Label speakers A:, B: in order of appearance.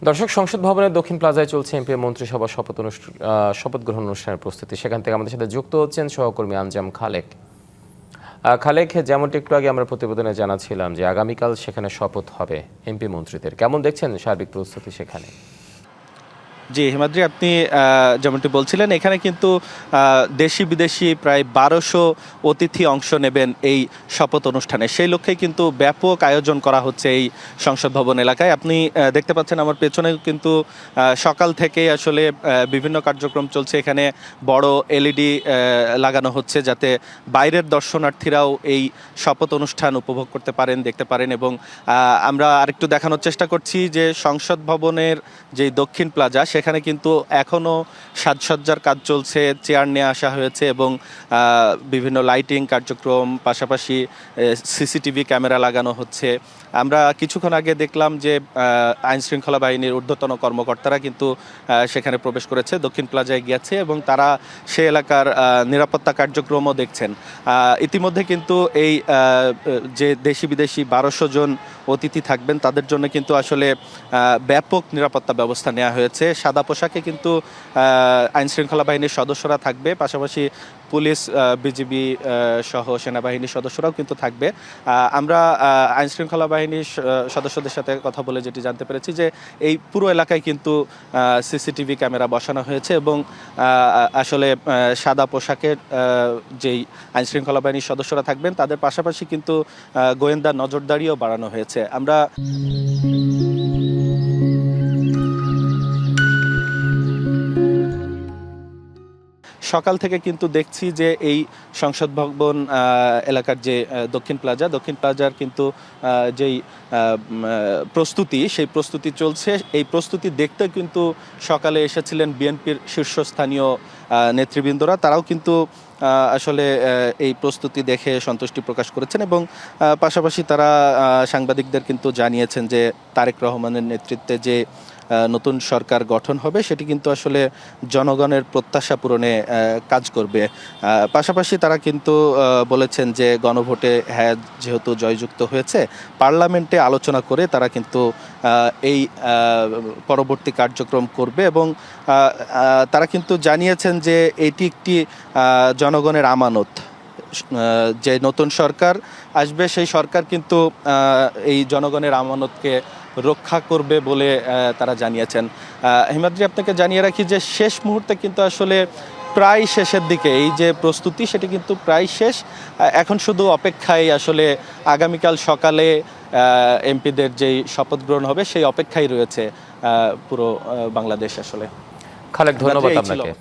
A: দর্শক, সংসদ ভবনের দক্ষিণ প্লাজায় চলছে এমপি মন্ত্রিসভা শপথ গ্রহণ অনুষ্ঠানের প্রস্তুতি। সেখান থেকে আমাদের সাথে যুক্ত হচ্ছেন সহকর্মী আনজাম খালেক। খালেক, যেমনটি একটু আগে আমরা প্রতিবেদনে জানাচ্ছিলাম যে আগামীকাল সেখানে শপথ হবে এমপি মন্ত্রীদের, কেমন দেখছেন সার্বিক প্রস্তুতি সেখানে?
B: জি হিমাদ্রি, আপনি যেমনটি বলছিলেন, এখানে কিন্তু দেশি বিদেশি প্রায় 1200 অতিথি অংশ নেবেন এই শপথ অনুষ্ঠানে। সেই লক্ষ্যে কিন্তু ব্যাপক আয়োজন করা হচ্ছে এই সংসদ ভবন এলাকায়। আপনি দেখতে পাচ্ছেন আমার পেছনে কিন্তু সকাল থেকে আসলে বিভিন্ন কার্যক্রম চলছে। এখানে বড় এলইডি লাগানো হচ্ছে যাতে বাইরের দর্শনার্থীরাও এই শপথ অনুষ্ঠান উপভোগ করতে পারেন, দেখতে পারেন। এবং আমরা আরেকটু দেখানোর চেষ্টা করছি যে সংসদ ভবনের যে দক্ষিণ প্লাজা সেখানে কিন্তু এখনও সাজসজ্জার কাজ চলছে, চেয়ার নিয়ে আসা হয়েছে এবং বিভিন্ন লাইটিং কার্যক্রম, পাশাপাশি সিসিটিভি ক্যামেরা লাগানো হচ্ছে। আমরা কিছুক্ষণ আগে দেখলাম যে আইনশৃঙ্খলা বাহিনীর ঊর্ধ্বতন কর্মকর্তারা কিন্তু সেখানে প্রবেশ করেছে, দক্ষিণ প্লাজায় গিয়েছে এবং তারা সে এলাকার নিরাপত্তা কার্যক্রমও দেখছেন। ইতিমধ্যে কিন্তু এই যে দেশি বিদেশি 1200 জন অতিথি থাকবেন তাদের জন্য কিন্তু আসলে ব্যাপক নিরাপত্তা ব্যবস্থা নেওয়া হয়েছে। সাদা পোশাকে কিন্তু আইনশৃঙ্খলা বাহিনীর সদস্যরা থাকবে, পাশাপাশি পুলিশ, বিজিবি সহ সেনাবাহিনীর সদস্যরাও কিন্তু থাকবে। আমরা আইনশৃঙ্খলা বাহিনীর সদস্যদের সাথে কথা বলে যেটি জানতে পেরেছি যে এই পুরো এলাকায় কিন্তু সিসিটিভি ক্যামেরা বসানো হয়েছে এবং আসলে সাদা পোশাকের যেই আইনশৃঙ্খলা বাহিনীর সদস্যরা থাকবেন তাদের পাশাপাশি কিন্তু গোয়েন্দা নজরদারিও বাড়ানো হয়েছে। আমরা সকাল থেকে কিন্তু দেখছি যে এই সংসদ ভবন এলাকার যে দক্ষিণ প্লাজার কিন্তু যেই প্রস্তুতি, সেই প্রস্তুতি চলছে। এই প্রস্তুতি দেখতে কিন্তু সকালে এসেছিলেন বিএনপির শীর্ষস্থানীয় নেতৃবৃন্দরা, তারাও কিন্তু আসলে এই প্রস্তুতি দেখে সন্তুষ্টি প্রকাশ করেছেন এবং পাশাপাশি তারা সাংবাদিকদের কিন্তু জানিয়েছেন যে তারেক রহমানের নেতৃত্বে যে নতুন সরকার গঠন হবে সেটি কিন্তু আসলে জনগণের প্রত্যাশা পূরণে কাজ করবে। পাশাপাশি তারা কিন্তু বলেছেন যে গণভোটে হ্যাঁ যেহেতু জয়যুক্ত হয়েছে, পার্লামেন্টে আলোচনা করে তারা কিন্তু এই পরবর্তী কার্যক্রম করবে এবং তারা কিন্তু জানিয়েছেন যে এটি একটি জনগণের আমানত। যে নতুন সরকার আসবে সেই সরকার কিন্তু এই জনগণের আমানতকে রক্ষা করবে বলে তারা জানিয়েছেন। হিমাদ্রি, আপনাকে জানিয়ে রাখি যে শেষ মুহূর্তে কিন্তু আসলে প্রায় শেষের দিকে এই যে প্রস্তুতি সেটি কিন্তু প্রায় শেষ। এখন শুধু অপেক্ষায় আসলে আগামীকাল সকালে এমপিদের যেই শপথ গ্রহণ হবে সেই অপেক্ষায় রয়েছে পুরো বাংলাদেশ। আসলে
A: খালেক, ধন্যবাদ আপনাকে।